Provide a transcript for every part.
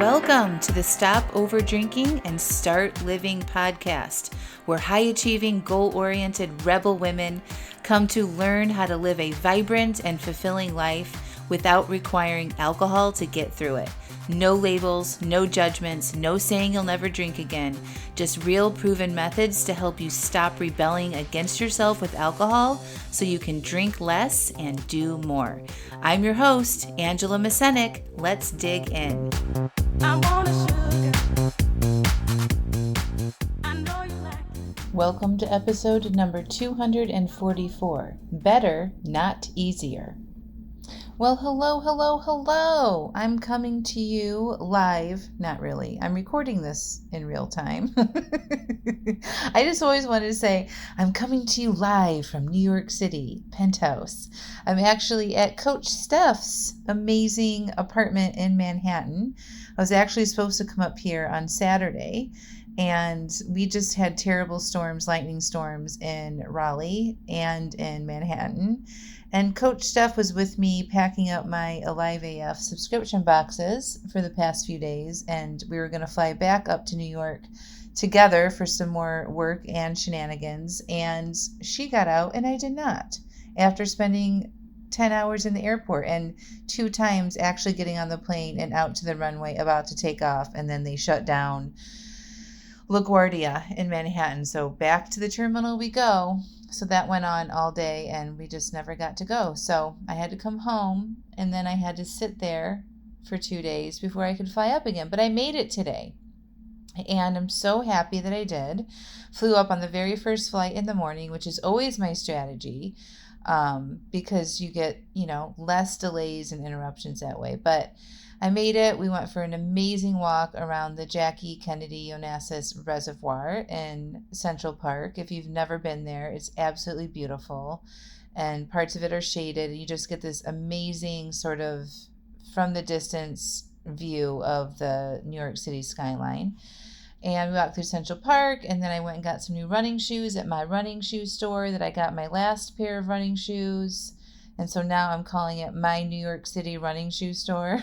Welcome to the Stop Over Drinking and Start Living podcast, where high-achieving, goal-oriented rebel women come to learn how to live a vibrant and fulfilling life without requiring alcohol to get through it. No labels, no judgments, no saying you'll never drink again. Just real proven methods to help you stop rebelling against yourself with alcohol so you can drink less and do more. I'm your host, Angela Mascenik. Let's dig in. Welcome to episode number 244, Better, Not Easier. Well, hello. I'm coming to you live. Not really. I'm recording this in real time. I just always wanted to say, I'm coming to you live from New York City, penthouse. I'm actually at Coach Steph's amazing apartment in Manhattan. I was actually supposed to come up here on Saturday, and we just had terrible storms, lightning storms in Raleigh and in Manhattan. And Coach Steph was with me packing up my Alive AF subscription boxes for the past few days, and we were going to fly back up to New York together for some more work and shenanigans. And she got out and I did not, after spending 10 hours in the airport and 2 times actually getting on the plane and out to the runway about to take off, and then they shut down LaGuardia in Manhattan. So back to the terminal we go. So that went on all day and we just never got to go. So I had to come home and then I had to sit there for 2 days before I could fly up again. But I made it today and I'm so happy that I did. Flew up on the very first flight in the morning, which is always my strategy, because you get, less delays and interruptions that way. But I made it. We went for an amazing walk around the Jackie Kennedy Onassis Reservoir in Central Park. If you've never been there, it's absolutely beautiful. And parts of it are shaded. You just get this amazing sort of from the distance view of the New York City skyline. And we walked through Central Park, and then I went and got some new running shoes at my running shoe store that I got my last pair of running shoes. And so now I'm calling it my New York City running shoe store.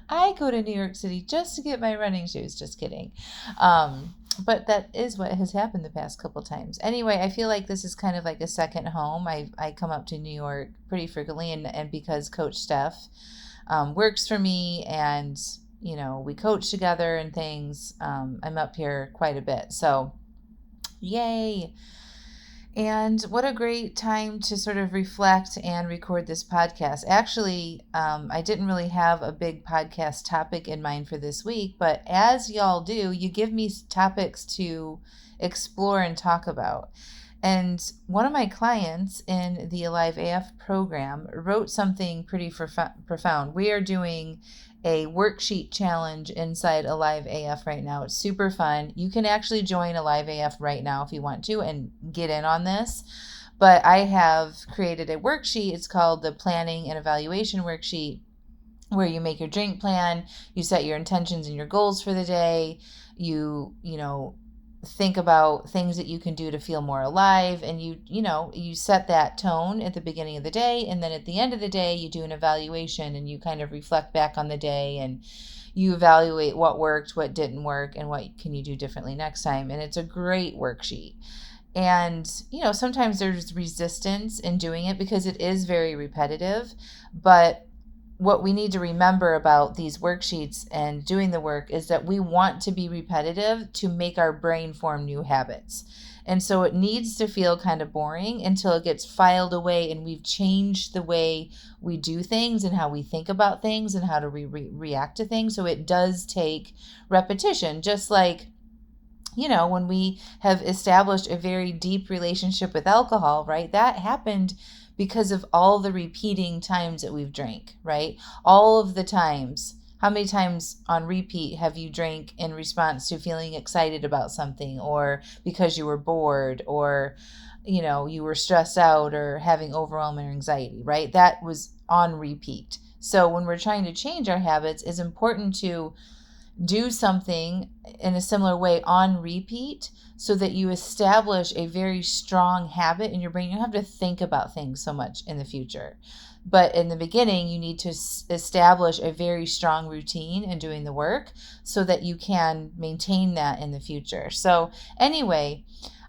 I go to New York City just to get my running shoes. Just kidding. But that is what has happened the past couple times. Anyway, I feel like this is kind of like a second home. I come up to New York pretty frequently, and because Coach Steph works for me and, we coach together and things, I'm up here quite a bit. So yay. And what a great time to sort of reflect and record this podcast. Actually, I didn't really have a big podcast topic in mind for this week, but as y'all do, you give me topics to explore and talk about. And one of my clients in the Alive AF program wrote something pretty profound. We are doing a worksheet challenge inside Alive AF right now. It's super fun. You can actually join Alive AF right now if you want to and get in on this. But I have created a worksheet. It's called the Planning and Evaluation Worksheet, where you make your drink plan, you set your intentions and your goals for the day, you think about things that you can do to feel more alive, and you set that tone at the beginning of the day, and then at the end of the day you do an evaluation and you kind of reflect back on the day and you evaluate what worked, what didn't work, and what can you do differently next time. And it's a great worksheet. And sometimes there's resistance in doing it because it is very repetitive, but what we need to remember about these worksheets and doing the work is that we want to be repetitive to make our brain form new habits. And so it needs to feel kind of boring until it gets filed away and we've changed the way we do things and how we think about things and how to react to things. So it does take repetition, just like when we have established a very deep relationship with alcohol, right? That happened because of all the repeating times that we've drank, right? All of the times. How many times on repeat have you drank in response to feeling excited about something, or because you were bored, or, you were stressed out or having overwhelming anxiety, right? That was on repeat. So when we're trying to change our habits, it's important to do something in a similar way on repeat so that you establish a very strong habit in your brain. You don't have to think about things so much in the future. But in the beginning, you need to establish a very strong routine in doing the work so that you can maintain that in the future. So, anyway,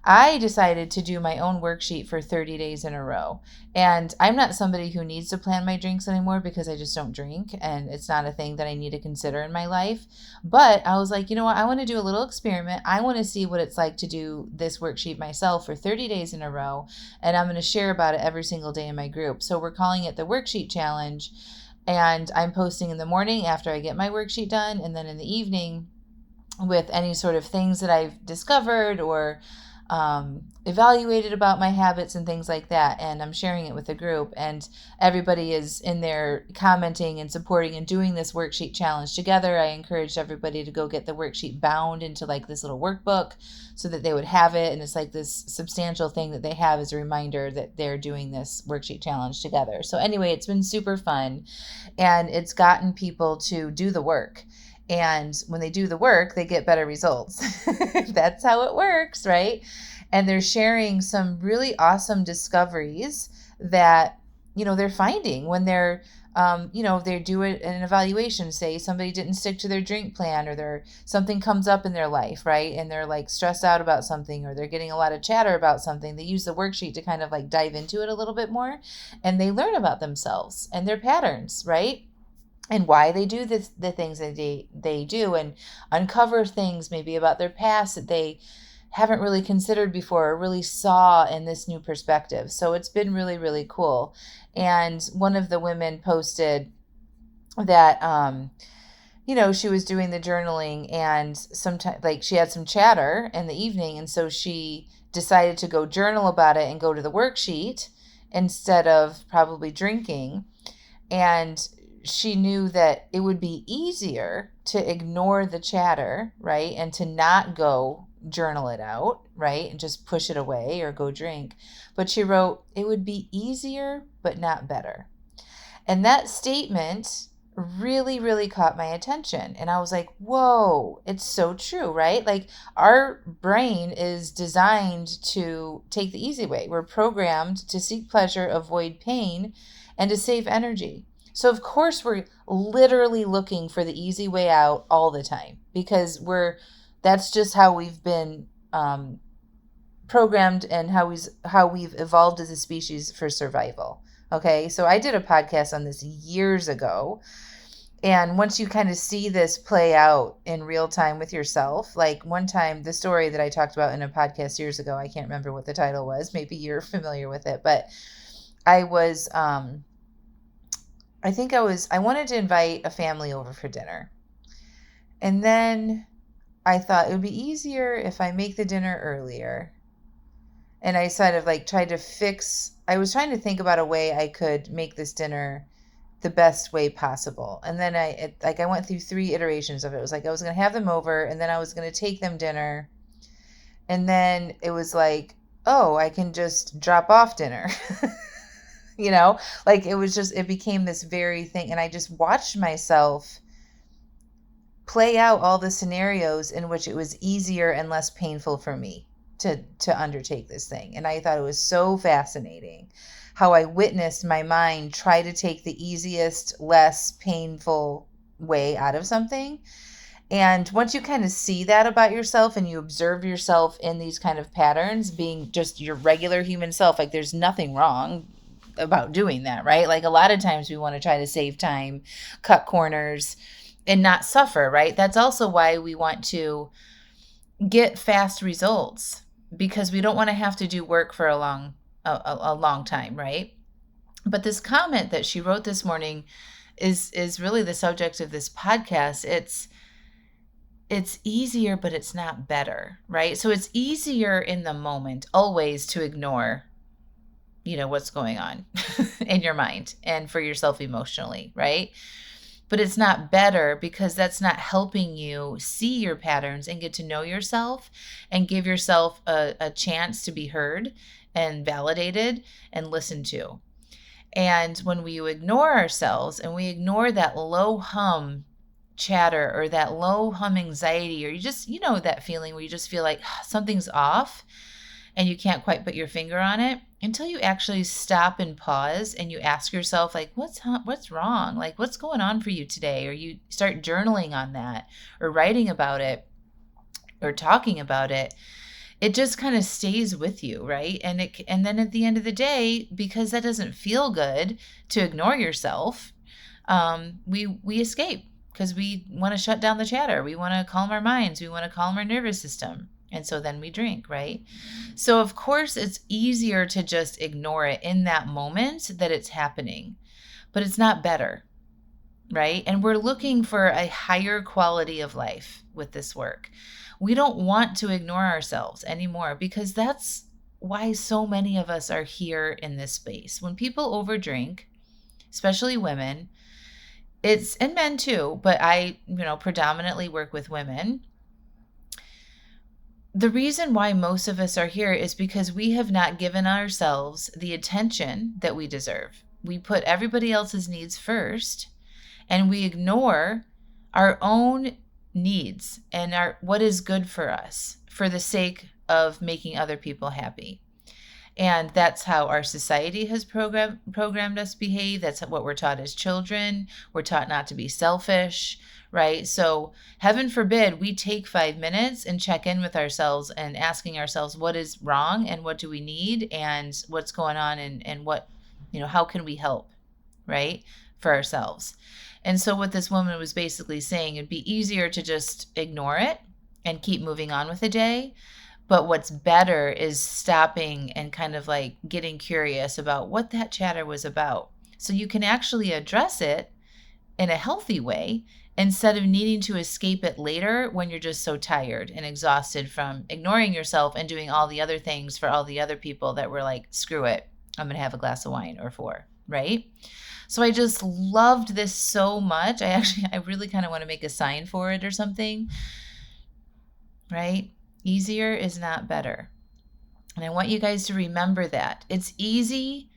I decided to do my own worksheet for 30 days in a row. And I'm not somebody who needs to plan my drinks anymore because I just don't drink and it's not a thing that I need to consider in my life. But I was like, you know what? I want to do a little experiment. I want to see what it's like to do this worksheet myself for 30 days in a row. And I'm going to share about it every single day in my group. So we're calling it the Worksheet Challenge. And I'm posting in the morning after I get my worksheet done, and then in the evening with any sort of things that I've discovered or evaluated about my habits and things like that. And I'm sharing it with the group, and everybody is in there commenting and supporting and doing this worksheet challenge together. I encouraged everybody to go get the worksheet bound into like this little workbook so that they would have it. And it's like this substantial thing that they have as a reminder that they're doing this worksheet challenge together. So anyway, it's been super fun, and it's gotten people to do the work. And when they do the work, they get better results. That's how it works, right? And they're sharing some really awesome discoveries that, they're finding when they're, they do it in an evaluation. Say somebody didn't stick to their drink plan, or something comes up in their life, right? And they're like stressed out about something, or they're getting a lot of chatter about something. They use the worksheet to kind of like dive into it a little bit more, and they learn about themselves and their patterns, right? And why they do the things that they do, and uncover things maybe about their past that they haven't really considered before or really saw in this new perspective. So it's been really, really cool. And one of the women posted that, she was doing the journaling, and sometimes like she had some chatter in the evening. And so she decided to go journal about it and go to the worksheet instead of probably drinking. And she knew that it would be easier to ignore the chatter, right? And to not go journal it out, right? And just push it away or go drink. But she wrote, it would be easier, but not better. And that statement really, really caught my attention. And I was like, whoa, it's so true, right? Like our brain is designed to take the easy way. We're programmed to seek pleasure, avoid pain, and to save energy. So of course we're literally looking for the easy way out all the time, because that's just how we've been programmed, and how we've evolved as a species for survival. Okay, so I did a podcast on this years ago, and once you kind of see this play out in real time with yourself, like one time, the story that I talked about in a podcast years ago, I can't remember what the title was, maybe you're familiar with it, but I was I wanted to invite a family over for dinner. And then I thought it would be easier if I make the dinner earlier. And I sort of like I was trying to think about a way I could make this dinner the best way possible. And then I went through 3 iterations of it. It was like I was going to have them over, and then I was going to take them dinner. And then it was like, oh, I can just drop off dinner. Like it became this very thing. And I just watched myself play out all the scenarios in which it was easier and less painful for me to undertake this thing. And I thought it was so fascinating how I witnessed my mind try to take the easiest, less painful way out of something. And once you kind of see that about yourself, and you observe yourself in these kind of patterns, being just your regular human self, like there's nothing wrong about doing that, right? Like a lot of times we want to try to save time, cut corners, and not suffer, right? That's also why we want to get fast results, because we don't want to have to do work for a long time, right? But this comment that she wrote this morning is really the subject of this podcast. It's easier, but it's not better, right? So it's easier in the moment always to ignore what's going on in your mind and for yourself emotionally, right? But it's not better, because that's not helping you see your patterns and get to know yourself and give yourself a chance to be heard and validated and listened to. And when we ignore ourselves and we ignore that low hum chatter or that low hum anxiety, or you just, that feeling where you just feel like something's off and you can't quite put your finger on it, until you actually stop and pause and you ask yourself, like, what's wrong? Like, what's going on for you today? Or you start journaling on that or writing about it or talking about it. It just kind of stays with you, right? And then at the end of the day, because that doesn't feel good to ignore yourself, we escape because we want to shut down the chatter. We want to calm our minds. We want to calm our nervous system. And so then we drink, right? So of course it's easier to just ignore it in that moment that it's happening, but it's not better, right? And we're looking for a higher quality of life with this work. We don't want to ignore ourselves anymore, because that's why so many of us are here in this space. When people overdrink, especially women, and men too, but I, predominantly work with women. The reason why most of us are here is because we have not given ourselves the attention that we deserve. We put everybody else's needs first, and we ignore our own needs and what is good for us for the sake of making other people happy. And that's how our society has programmed us to behave. That's what we're taught as children. We're taught not to be selfish, right? So heaven forbid we take 5 minutes and check in with ourselves and asking ourselves what is wrong and what do we need and what's going on and what, how can we help, right, for ourselves. And so what this woman was basically saying, it'd be easier to just ignore it and keep moving on with the day. But what's better is stopping and kind of like getting curious about what that chatter was about. So you can actually address it in a healthy way instead of needing to escape it later when you're just so tired and exhausted from ignoring yourself and doing all the other things for all the other people that were like, screw it, I'm going to have a glass of wine or 4, right? So I just loved this so much. I really kind of want to make a sign for it or something, right? Easier is not better. And I want you guys to remember that. It's easy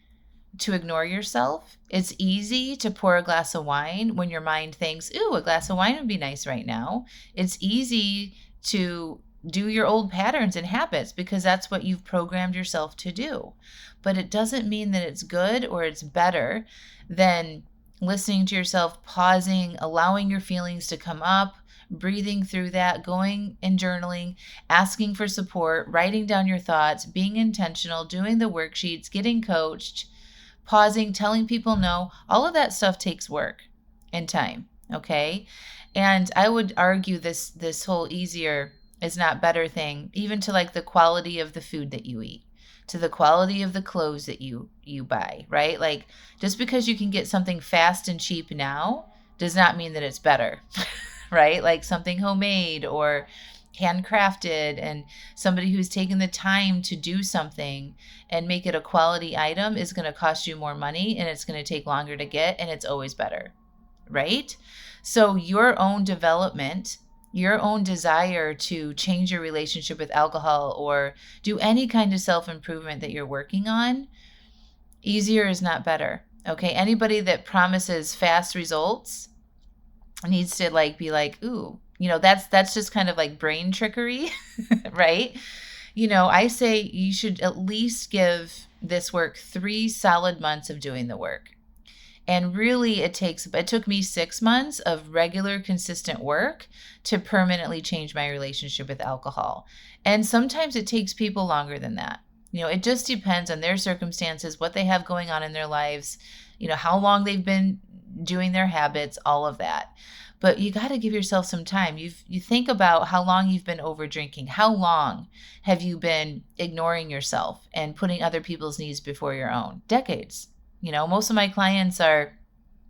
to ignore yourself. It's easy to pour a glass of wine when your mind thinks, ooh, a glass of wine would be nice right now. It's easy to do your old patterns and habits because that's what you've programmed yourself to do. But it doesn't mean that it's good or it's better than listening to yourself, pausing, allowing your feelings to come up, breathing through that, going and journaling, asking for support, writing down your thoughts, being intentional, doing the worksheets, getting coached, pausing, telling people no. All of that stuff takes work and time, okay? And I would argue this whole easier is not better thing, even to like the quality of the food that you eat, to the quality of the clothes that you buy, right? Like just because you can get something fast and cheap now does not mean that it's better. Right? Like something homemade or handcrafted, and somebody who's taken the time to do something and make it a quality item is going to cost you more money, and it's going to take longer to get, and it's always better, right? So your own development, your own desire to change your relationship with alcohol or do any kind of self-improvement that you're working on, easier is not better. Okay? Anybody that promises fast results needs to like be like, ooh, that's just kind of like brain trickery, right? I say you should at least give this work 3 solid months of doing the work. And really it took me 6 months of regular, consistent work to permanently change my relationship with alcohol. And sometimes it takes people longer than that. It just depends on their circumstances, what they have going on in their lives, how long they've been doing their habits, all of that. But you got to give yourself some time. You think about how long you've been over drinking. How long have you been ignoring yourself and putting other people's needs before your own? Decades. Most of my clients are,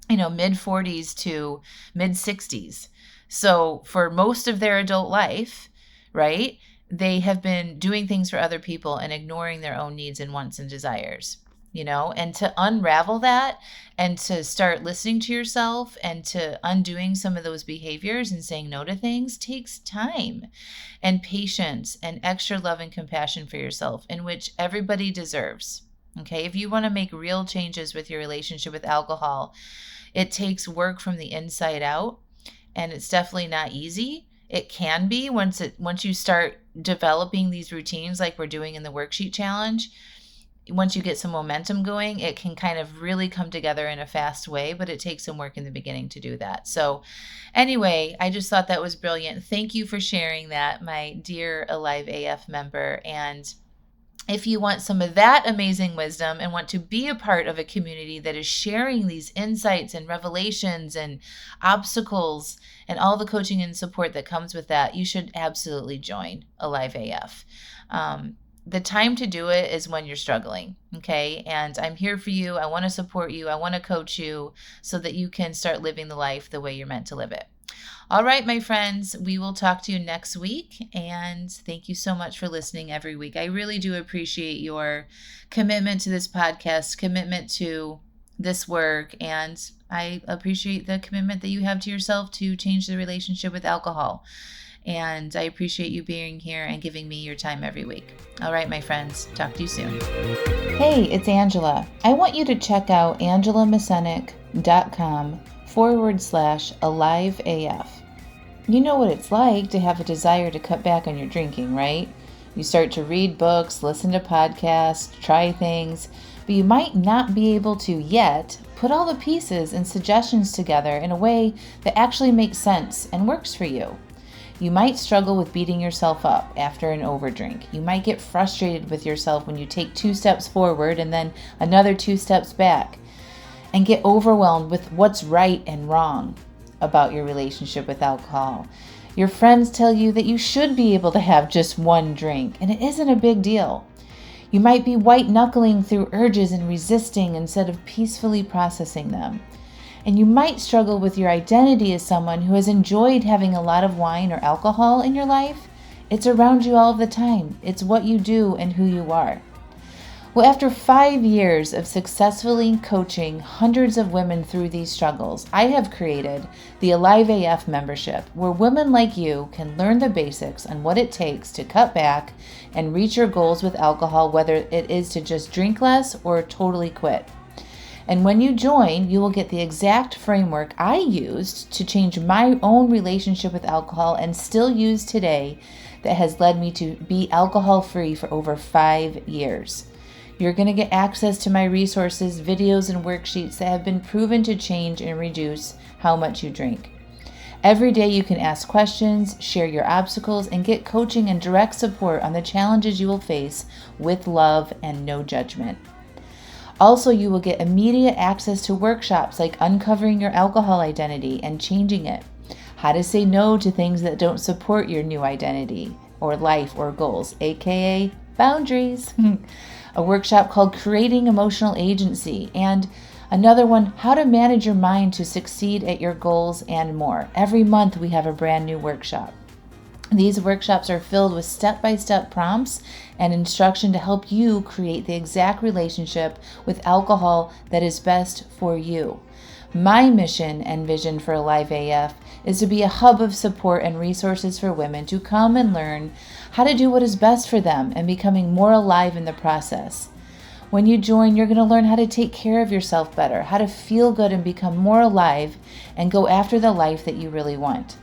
mid 40s to mid 60s. So for most of their adult life, right, they have been doing things for other people and ignoring their own needs and wants and desires. And to unravel that and to start listening to yourself and to undoing some of those behaviors and saying no to things takes time and patience and extra love and compassion for yourself, in which everybody deserves. Okay. If you want to make real changes with your relationship with alcohol, it takes work from the inside out. and it's definitely not easy. It can be once you start developing these routines like we're doing in the worksheet challenge. Once you get some momentum going, it can kind of really come together in a fast way, but it takes some work in the beginning to do that. So anyway, I just thought that was brilliant. Thank you for sharing that, my dear Alive AF member. And if you want some of that amazing wisdom and want to be a part of a community that is sharing these insights and revelations and obstacles and all the coaching and support that comes with that, you should absolutely join Alive AF. The time to do it is when you're struggling, okay? And I'm here for you. I want to support you. I want to coach you so that you can start living the life the way you're meant to live it. All right, my friends, we will talk to you next week. And thank you so much for listening every week. I really do appreciate your commitment to this podcast, commitment to this work, and I appreciate the commitment that you have to yourself to change the relationship with alcohol. And I appreciate you being here and giving me your time every week. All right, my friends, talk to you soon. Hey, it's Angela. I want you to check out angelamascenik.com/AliveAF. You know what it's like to have a desire to cut back on your drinking, right? You start to read books, listen to podcasts, try things, but you might not be able to yet put all the pieces and suggestions together in a way that actually makes sense and works for you. You might struggle with beating yourself up after an overdrink. You might get frustrated with yourself when you take 2 steps forward and then another 2 steps back, and get overwhelmed with what's right and wrong about your relationship with alcohol. Your friends tell you that you should be able to have just 1 drink, and it isn't a big deal. You might be white-knuckling through urges and resisting instead of peacefully processing them. And you might struggle with your identity as someone who has enjoyed having a lot of wine or alcohol in your life. It's around you all the time. It's what you do and who you are. Well, after 5 years of successfully coaching hundreds of women through these struggles, I have created the Alive AF membership, where women like you can learn the basics on what it takes to cut back and reach your goals with alcohol, whether it is to just drink less or totally quit. And when you join, you will get the exact framework I used to change my own relationship with alcohol and still use today, that has led me to be alcohol-free for over 5 years. You're going to get access to my resources, videos, and worksheets that have been proven to change and reduce how much you drink. Every day you can ask questions, share your obstacles, and get coaching and direct support on the challenges you will face with love and no judgment. Also, you will get immediate access to workshops like uncovering your alcohol identity and changing it, how to say no to things that don't support your new identity or life or goals, aka boundaries, a workshop called Creating Emotional Agency, and another one, How to Manage Your Mind to Succeed at Your Goals, and more. Every month we have a brand new workshop. These workshops are filled with step-by-step prompts and instruction to help you create the exact relationship with alcohol that is best for you. My mission and vision for Alive AF is to be a hub of support and resources for women to come and learn how to do what is best for them and becoming more alive in the process. When you join, you're going to learn how to take care of yourself better, how to feel good and become more alive and go after the life that you really want.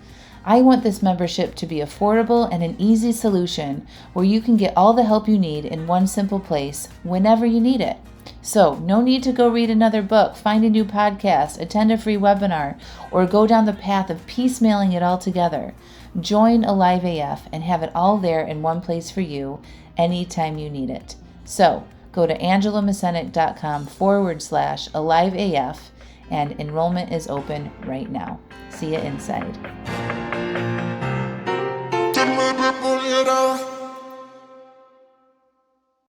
I want this membership to be affordable and an easy solution where you can get all the help you need in one simple place whenever you need it. So, no need to go read another book, find a new podcast, attend a free webinar, or go down the path of piecemealing it all together. Join Alive AF and have it all there in one place for you anytime you need it. So, go to angelamascenik.com/AliveAF, and enrollment is open right now. See you inside.